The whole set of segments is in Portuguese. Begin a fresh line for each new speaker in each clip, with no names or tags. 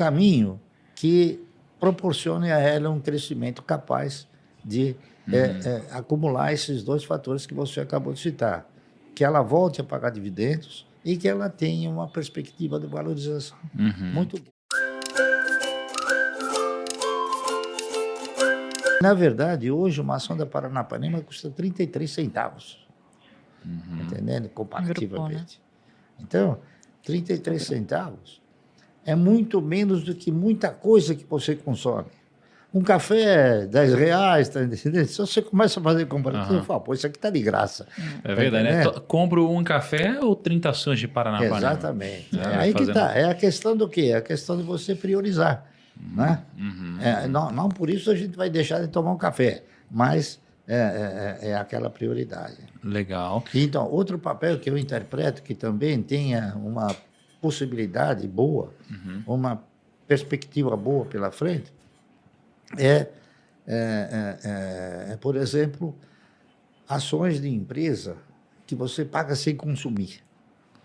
caminho que proporcione a ela um crescimento capaz de acumular esses dois fatores que você acabou de citar. Que ela volte a pagar dividendos e que ela tenha uma perspectiva de valorização muito boa. Na verdade, hoje uma ação da Paranapanema custa 33 centavos. Entendendo? Comparativamente. Então, 33 centavos é muito menos do que muita coisa que você consome. Um café é 10 reais, tá entendendo? Se você começa a fazer comparativo, fala, pô, isso aqui tá de graça.
É verdade, né? Compro um café ou 30 ações de Paranapanema?
Exatamente. Aí que tá. É a questão do quê? É a questão de você priorizar. Né? Não por isso a gente vai deixar de tomar um café, mas é aquela prioridade.
Legal.
Então, outro papel que eu interpreto que também tenha uma possibilidade boa, uma perspectiva boa pela frente, por exemplo, ações de empresa que você paga sem consumir.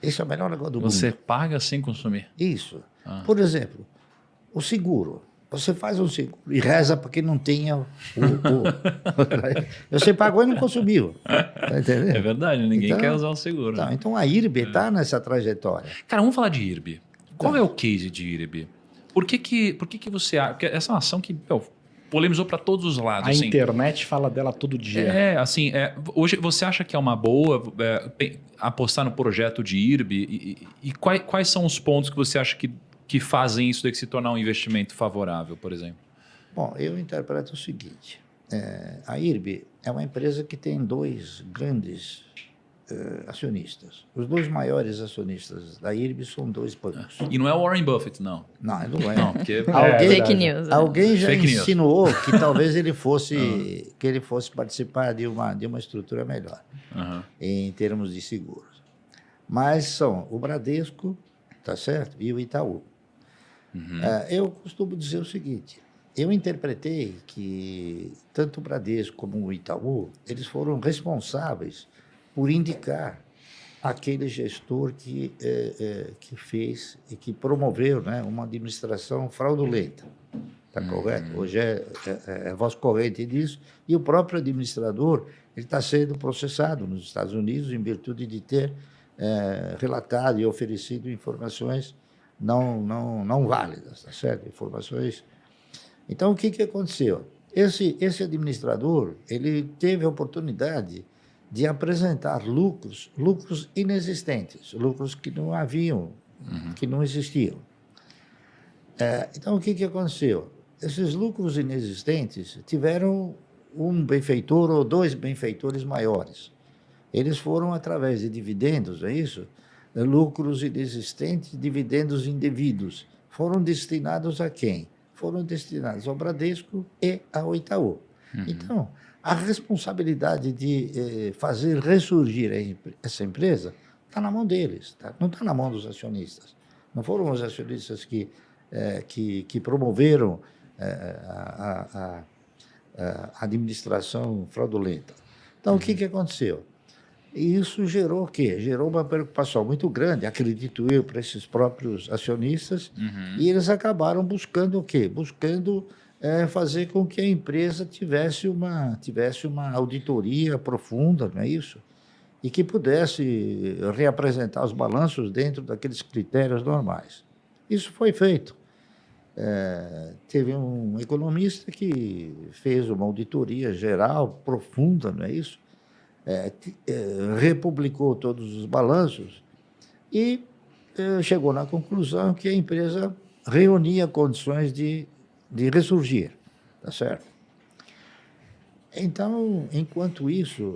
Esse é o melhor negócio do mundo.
Você paga sem consumir?
Isso. Por exemplo, o seguro. Você faz um seguro e reza para que não tenha Você pagou e não consumiu. Tá entendendo?
É verdade, ninguém quer usar o seguro.
Então a IRB está nessa trajetória.
Cara, vamos falar de IRB. Qual é o case de IRB? Por que você acha? Porque essa é uma ação que polemizou para todos os lados.
A internet fala dela todo dia.
Hoje você acha que é uma boa apostar no projeto de IRB? E quais são os pontos que você acha que fazem isso daqui se tornar um investimento favorável, por exemplo?
Bom, eu interpreto o seguinte. A IRB é uma empresa que tem dois grandes acionistas. Os dois maiores acionistas da IRB são dois bancos.
E não é o Warren Buffett, não?
Não, não é.
Não, porque...
Fake news.
Alguém já insinuou que talvez ele fosse, participar de uma estrutura melhor em termos de seguros. Mas são o Bradesco, tá certo? E o Itaú. Eu costumo dizer o seguinte, eu interpretei que tanto o Bradesco como o Itaú, eles foram responsáveis por indicar aquele gestor que fez e que promoveu, né, uma administração fraudulenta. Está correto? Hoje é voz corrente disso. E o próprio administrador está sendo processado nos Estados Unidos em virtude de ter relatado e oferecido informações não válidas, tá certo? Informações. Então, o que aconteceu? Esse administrador, ele teve a oportunidade de apresentar lucros inexistentes, lucros que não haviam, que não existiam. Então, o que aconteceu? Esses lucros inexistentes tiveram um benfeitor ou dois benfeitores maiores. Eles foram através de dividendos, é isso? Lucros inexistentes, dividendos indevidos. Foram destinados a quem? Foram destinados ao Bradesco e ao Itaú. Então, a responsabilidade de fazer ressurgir essa empresa está na mão deles, tá? Não está na mão dos acionistas. Não foram os acionistas que promoveram a administração fraudulenta. Então, o que aconteceu? E isso gerou o quê? Gerou uma preocupação muito grande, acredito eu, para esses próprios acionistas, e eles acabaram buscando o quê? Buscando fazer com que a empresa tivesse uma auditoria profunda, não é isso? E que pudesse reapresentar os balanços dentro daqueles critérios normais. Isso foi feito. Teve um economista que fez uma auditoria geral, profunda, não é isso? Republicou todos os balanços e chegou na conclusão que a empresa reunia condições de ressurgir, tá certo? Então, enquanto isso,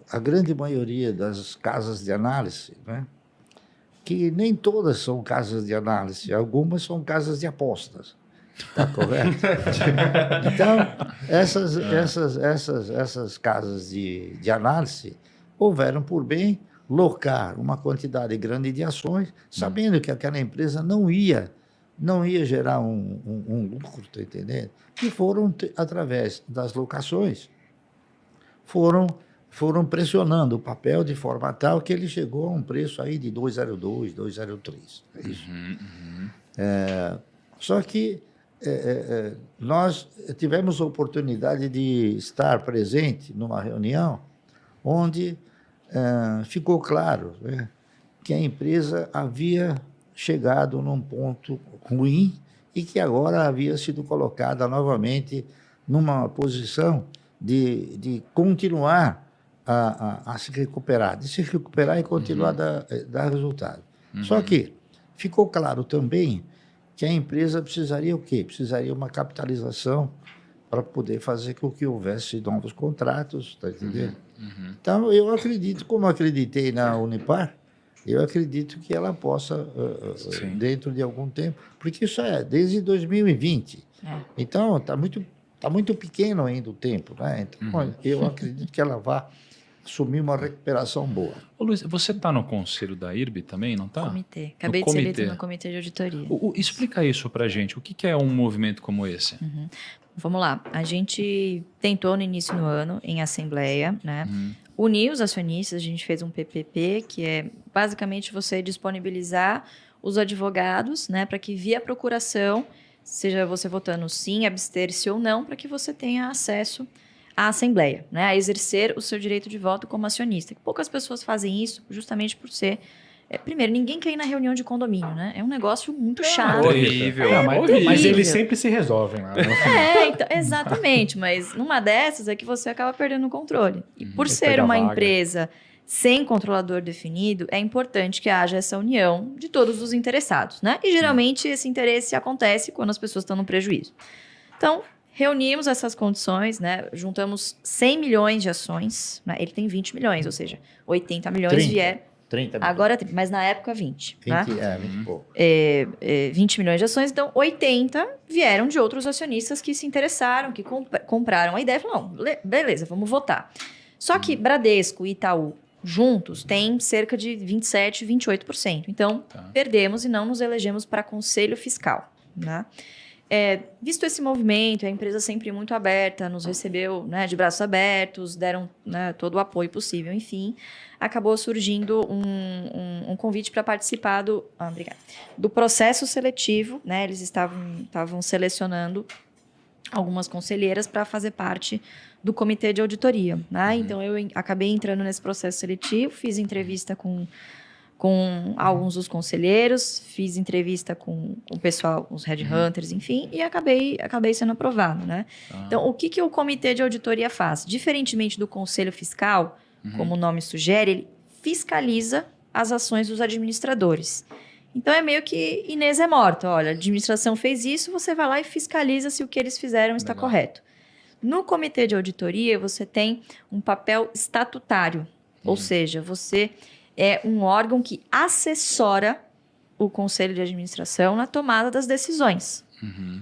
a grande maioria das casas de análise, né, que nem todas são casas de análise, algumas são casas de apostas, tá correto? Então, essas casas de análise houveram por bem locar uma quantidade grande de ações, sabendo que aquela empresa não ia gerar um lucro, tá entendendo? E foram, através das locações, foram pressionando o papel de forma tal que ele chegou a um preço aí de 2,02, 2,03. É isso. Só que nós tivemos a oportunidade de estar presente numa reunião onde ficou claro, né, que a empresa havia chegado num ponto ruim e que agora havia sido colocada novamente numa posição de continuar a se recuperar, e continuar a dar resultado. Só que ficou claro também que a empresa precisaria o quê? Precisaria uma capitalização para poder fazer com que houvesse novos contratos, está entendendo? Então, eu acredito, como eu acreditei na Unipar, eu acredito que ela possa, dentro de algum tempo, porque isso é desde 2020. Então, está muito pequeno ainda o tempo, né? Então, eu acredito que ela vai assumir uma recuperação boa.
Ô, Luiz, você está no conselho da IRB também, não está?
Comitê. Acabei de ser eleito no comitê de auditoria.
Explica isso para a gente. O que é um movimento como esse?
Vamos lá. A gente tentou no início do ano, em assembleia, né? Unir os acionistas, a gente fez um PPP, que é basicamente você disponibilizar os advogados, né? Para que via procuração, seja você votando sim, abster-se ou não, para que você tenha acesso à assembleia, né? A exercer o seu direito de voto como acionista. Poucas pessoas fazem isso justamente por ser... primeiro, ninguém quer ir na reunião de condomínio, né? É um negócio muito chato.
Horrível.
Mas eles sempre se resolvem lá.
Então, exatamente. Mas numa dessas é que você acaba perdendo o controle. E por ser uma empresa sem controlador definido, é importante que haja essa união de todos os interessados, né? E geralmente esse interesse acontece quando as pessoas estão no prejuízo. Então, reunimos essas condições, né? Juntamos 100 milhões de ações, né? Ele tem 20 milhões, ou seja, 80 milhões
30 milhões.
Agora, mas na época 20.
20,
né?
20 e pouco.
20 milhões de ações, então 80 vieram de outros acionistas que se interessaram, que compraram a ideia e falaram, não, beleza, vamos votar. Só que Bradesco e Itaú juntos têm cerca de 27%, 28%. Então, perdemos e não nos elegemos para conselho fiscal, né? Visto esse movimento, a empresa sempre muito aberta, nos recebeu, né, de braços abertos, deram, né, todo o apoio possível, enfim, acabou surgindo um convite para participar do processo seletivo, né? Eles estavam selecionando algumas conselheiras para fazer parte do comitê de auditoria, né? Então, eu acabei entrando nesse processo seletivo, fiz entrevista com alguns dos conselheiros, fiz entrevista com o pessoal, os headhunters, enfim, e acabei sendo aprovado, né? Então, o que o comitê de auditoria faz? Diferentemente do conselho fiscal, como o nome sugere, ele fiscaliza as ações dos administradores. Então, é meio que Inês é morta. Olha, a administração fez isso, você vai lá e fiscaliza se o que eles fizeram está correto. No comitê de auditoria, você tem um papel estatutário, ou seja, você é um órgão que assessora o conselho de administração na tomada das decisões,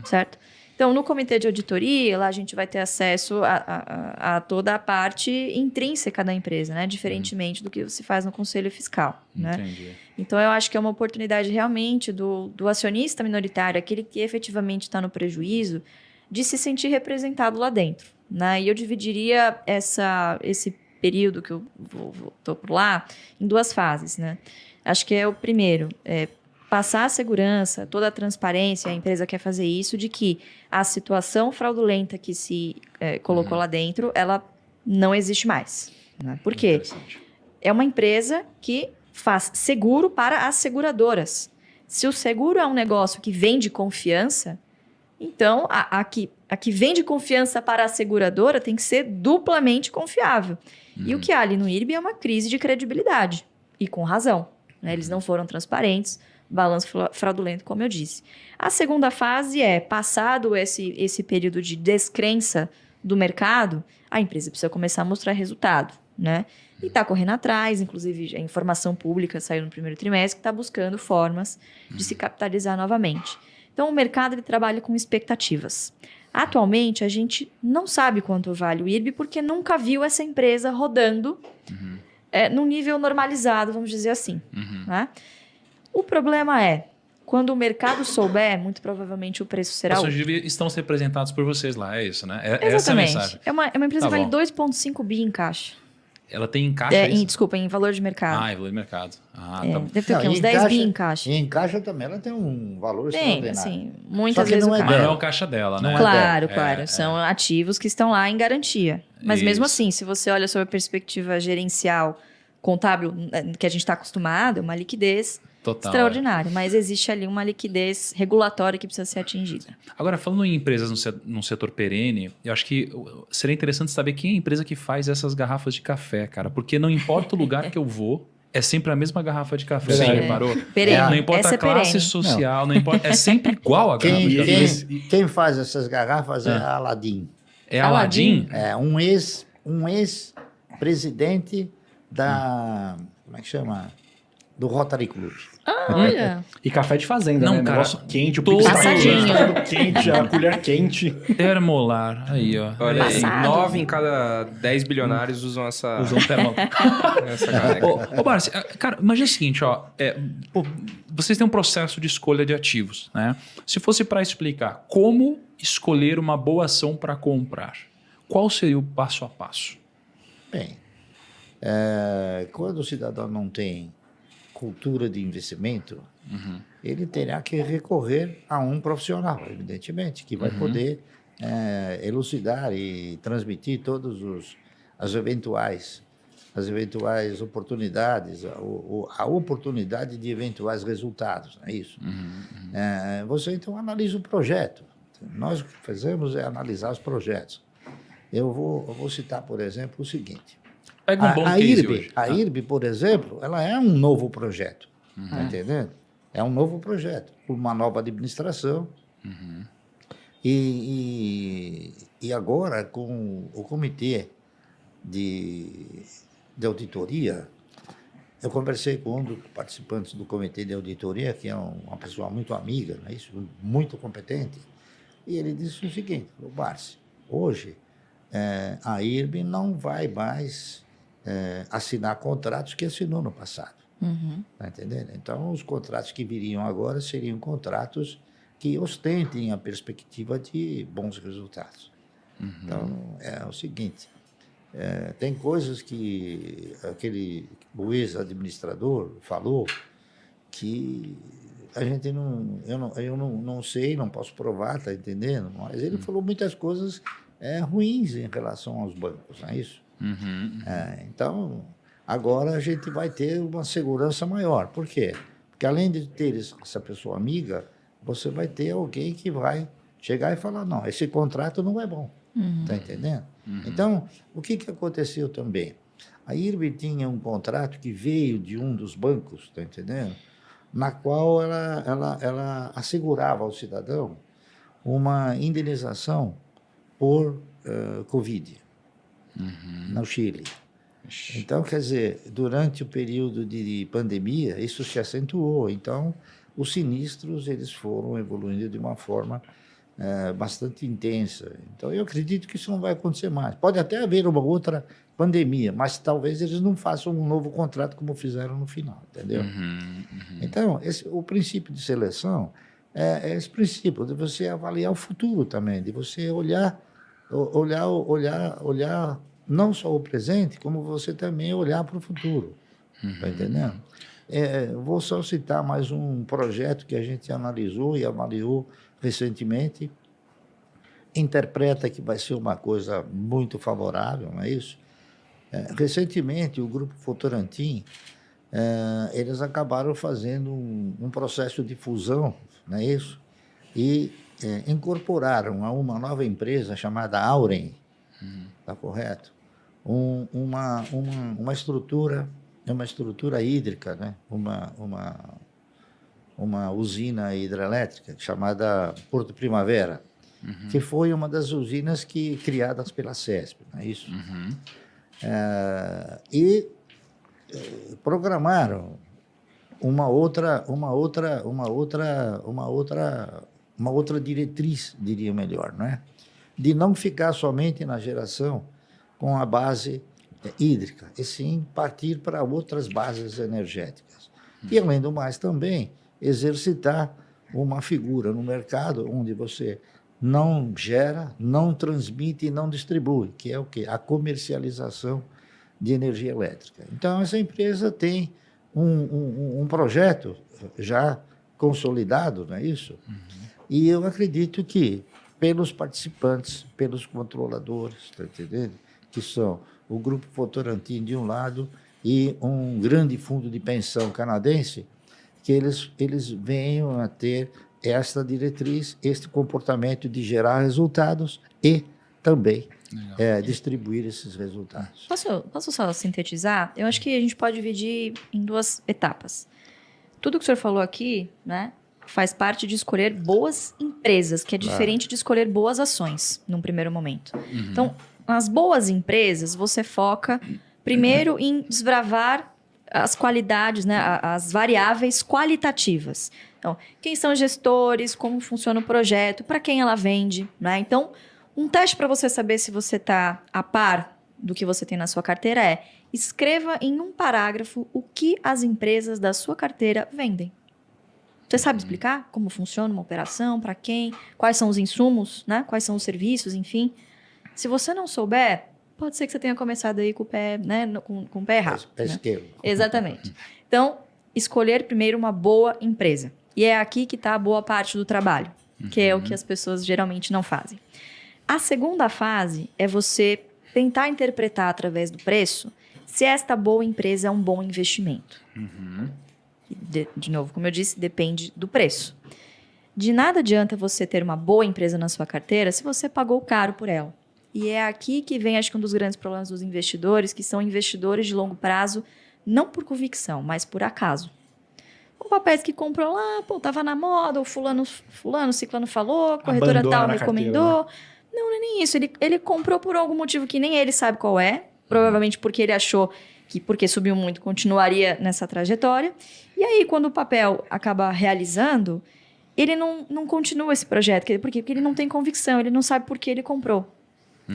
certo? Então, no comitê de auditoria, lá a gente vai ter acesso a toda a parte intrínseca da empresa, né? Diferentemente do que se faz no conselho fiscal, né?
Entendi.
Então, eu acho que é uma oportunidade realmente do acionista minoritário, aquele que efetivamente está no prejuízo, de se sentir representado lá dentro, né? E eu dividiria esse período que eu estou por lá em duas fases, né? Acho que é o primeiro, passar a segurança, toda a transparência, a empresa quer fazer isso, de que a situação fraudulenta que se colocou lá dentro, ela não existe mais, né? Por quê? É uma empresa que faz seguro para as seguradoras. Se o seguro é um negócio que vende confiança, então a que vende confiança para a seguradora tem que ser duplamente confiável. E o que há ali no IRB é uma crise de credibilidade, e com razão, né? Eles não foram transparentes, balanço fraudulento, como eu disse. A segunda fase é, passado esse período de descrença do mercado, a empresa precisa começar a mostrar resultado, né? E está correndo atrás, inclusive a informação pública saiu no primeiro trimestre, que está buscando formas de se capitalizar novamente. Então, o mercado ele trabalha com expectativas. Atualmente, a gente não sabe quanto vale o IRB, porque nunca viu essa empresa rodando num nível normalizado, vamos dizer assim, né? O problema é, quando o mercado souber, muito provavelmente o preço será outro.
Os IRB estão representados por vocês lá, é isso, né?
Exatamente.
Essa é a mensagem.
É uma empresa que vale 2,5 bi em caixa.
Ela tem em caixa isso?
Desculpa, em valor de mercado.
Em valor de mercado. Tá.
Deve ter o quê? Uns 10 bi em caixa.
E em caixa também ela tem um valor
Tem,
extraordinário.
assim, muitas
Só que
vezes
não
o
é
caixa.
Mas
dela.
não é o caixa dela, né?
Não é
Claro,
dela.
claro. São ativos que estão lá em garantia. Mas mesmo assim, se você olha sob a perspectiva gerencial, contábil, que a gente está acostumado, é uma liquidez
Total,
extraordinária. Mas existe ali uma liquidez regulatória que precisa ser atingida.
Agora, falando em empresas num setor perene, eu acho que seria interessante saber quem é a empresa que faz essas garrafas de café, cara. Porque não importa o lugar que eu vou, é sempre a mesma garrafa de café.
Sim.
Você reparou?
Perene.
Não importa
Essa
a
é
classe
perene.
social, não importa. É sempre igual a garrafa de café.
Quem faz essas garrafas é a Aladim.
É Aladim?
É um ex-presidente da... Como é que chama? Do Rotary Club.
Olha.
E café de fazenda,
Não,
né?
cara,
Negócio quente, o
todo
pico
Passadinho.
tá tudo quente, a colher quente.
Termolar. Aí, ó.
Olha aí,
Passado.
9 em cada 10 bilionários usam essa,
Usam termolar.
essa caneca.
Ô, Barsi, cara, imagina o seguinte, ó. Vocês têm um processo de escolha de ativos, né? Se fosse para explicar como escolher uma boa ação para comprar, qual seria o passo a passo?
Bem, quando o cidadão não tem cultura de investimento, ele terá que recorrer a um profissional, evidentemente, que vai poder elucidar e transmitir as eventuais oportunidades, a oportunidade de eventuais resultados, não é isso? Você então analisa o projeto. Nós o que fazemos é analisar os projetos. Eu vou citar, por exemplo, o seguinte.
Pega um bom case hoje.
A IRB, por exemplo, ela é um novo projeto. Está entendendo? É um novo projeto, uma nova administração. E agora, com o comitê de auditoria, eu conversei com um dos participantes do comitê de auditoria, que é uma pessoa muito amiga, não é isso? Muito competente, e ele disse o seguinte: Barsi, hoje a IRB não vai mais assinar contratos que assinou no passado. Está entendendo? Então, os contratos que viriam agora seriam contratos que ostentem a perspectiva de bons resultados. Então, é o seguinte, tem coisas que o ex-administrador falou que a gente eu não sei, não posso provar, está entendendo? Mas ele falou muitas coisas ruins em relação aos bancos, não é isso? Então, agora a gente vai ter uma segurança maior. Por quê? Porque além de ter essa pessoa amiga, você vai ter alguém que vai chegar e falar: não, esse contrato não é bom. Está entendendo? Então, o que aconteceu também? A IRB tinha um contrato que veio de um dos bancos, está entendendo? Na qual ela assegurava ao cidadão uma indenização por Covid no Chile. Então, quer dizer, durante o período de pandemia, isso se acentuou. Então, os sinistros eles foram evoluindo de uma forma bastante intensa. Então, eu acredito que isso não vai acontecer mais. Pode até haver uma outra pandemia, mas talvez eles não façam um novo contrato como fizeram no final, entendeu? Então, o princípio de seleção é esse princípio de você avaliar o futuro também, de você olhar não só o presente, como você também olhar para o futuro. Está entendendo? Vou só citar mais um projeto que a gente analisou e avaliou recentemente. Interpreta que vai ser uma coisa muito favorável, não é isso? Recentemente, o Grupo Votorantim, eles acabaram fazendo um processo de fusão, não é isso? E incorporaram a uma nova empresa chamada Auren, está correto? Uma estrutura hídrica, né? Uma usina hidrelétrica chamada Porto Primavera, que foi uma das usinas criadas pela CESP, não é isso? E programaram uma outra diretriz, diria melhor, não é? De não ficar somente na geração com a base hídrica, e sim partir para outras bases energéticas. E, além do mais, também exercitar uma figura no mercado onde você não gera, não transmite e não distribui, que é o quê? A comercialização de energia elétrica. Então, essa empresa tem um projeto já consolidado, não é isso? E eu acredito que, pelos participantes, pelos controladores, está entendendo? Que são o Grupo Votorantim de um lado e um grande fundo de pensão canadense, que eles venham a ter esta diretriz, este comportamento de gerar resultados e também distribuir esses resultados.
Posso só sintetizar? Eu acho que a gente pode dividir em 2 etapas. Tudo que o senhor falou aqui, né, faz parte de escolher boas empresas, que é diferente de escolher boas ações, num primeiro momento. Então, nas boas empresas, você foca primeiro em desbravar as qualidades, né, as variáveis qualitativas. Então, quem são os gestores, como funciona o projeto, para quem ela vende, né? Então, um teste para você saber se você está a par do que você tem na sua carteira é: escreva em um parágrafo o que as empresas da sua carteira vendem. Você sabe explicar como funciona uma operação, para quem, quais são os insumos, né? Quais são os serviços, enfim. Se você não souber, pode ser que você tenha começado aí com o pé, né, com o pé errado.
Pé esquerdo.
Exatamente. Então, escolher primeiro uma boa empresa. E é aqui que está a boa parte do trabalho, que é o que as pessoas geralmente não fazem. A segunda fase é você tentar interpretar através do preço se esta boa empresa é um bom investimento. De novo, como eu disse, depende do preço. De nada adianta você ter uma boa empresa na sua carteira se você pagou caro por ela. E é aqui que vem, acho que um dos grandes problemas dos investidores, que são investidores de longo prazo, não por convicção, mas por acaso. São papéis que comprou lá, pô, tava na moda, o fulano, ciclano falou, corretora
Abandona
tal
na
recomendou.
carteira, né?
Não é nem isso. Ele comprou por algum motivo que nem ele sabe qual é. Provavelmente porque ele achou que, porque subiu muito, continuaria nessa trajetória. E aí, quando o papel acaba realizando, ele não continua esse projeto. Por quê? Porque ele não tem convicção, ele não sabe por que ele comprou.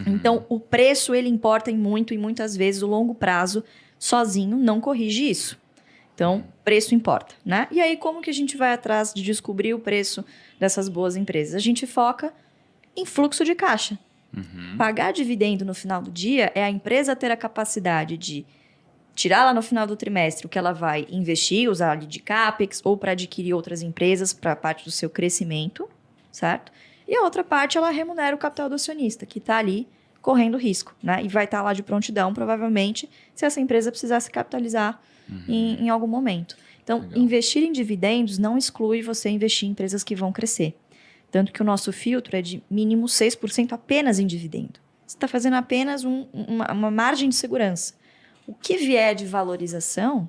Então, o preço, ele importa em muito, e muitas vezes o longo prazo, sozinho, não corrige isso. Então, preço importa, né? E aí, como que a gente vai atrás de descobrir o preço dessas boas empresas? A gente foca em fluxo de caixa. Pagar dividendo no final do dia é a empresa ter a capacidade de tirar lá no final do trimestre o que ela vai investir, usar ali de CAPEX ou para adquirir outras empresas para parte do seu crescimento, certo? E a outra parte, ela remunera o capital do acionista, que está ali correndo risco, né? E vai estar lá de prontidão, provavelmente, se essa empresa precisar se capitalizar em algum momento. Então, investir em dividendos não exclui você investir em empresas que vão crescer. Tanto que o nosso filtro é de mínimo 6% apenas em dividendo. Você está fazendo apenas uma margem de segurança. O que vier de valorização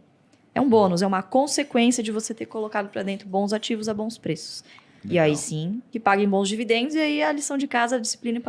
é um bônus, é uma consequência de você ter colocado para dentro bons ativos a bons preços. Legal. E aí sim, que paguem bons dividendos, e aí a lição de casa, a disciplina e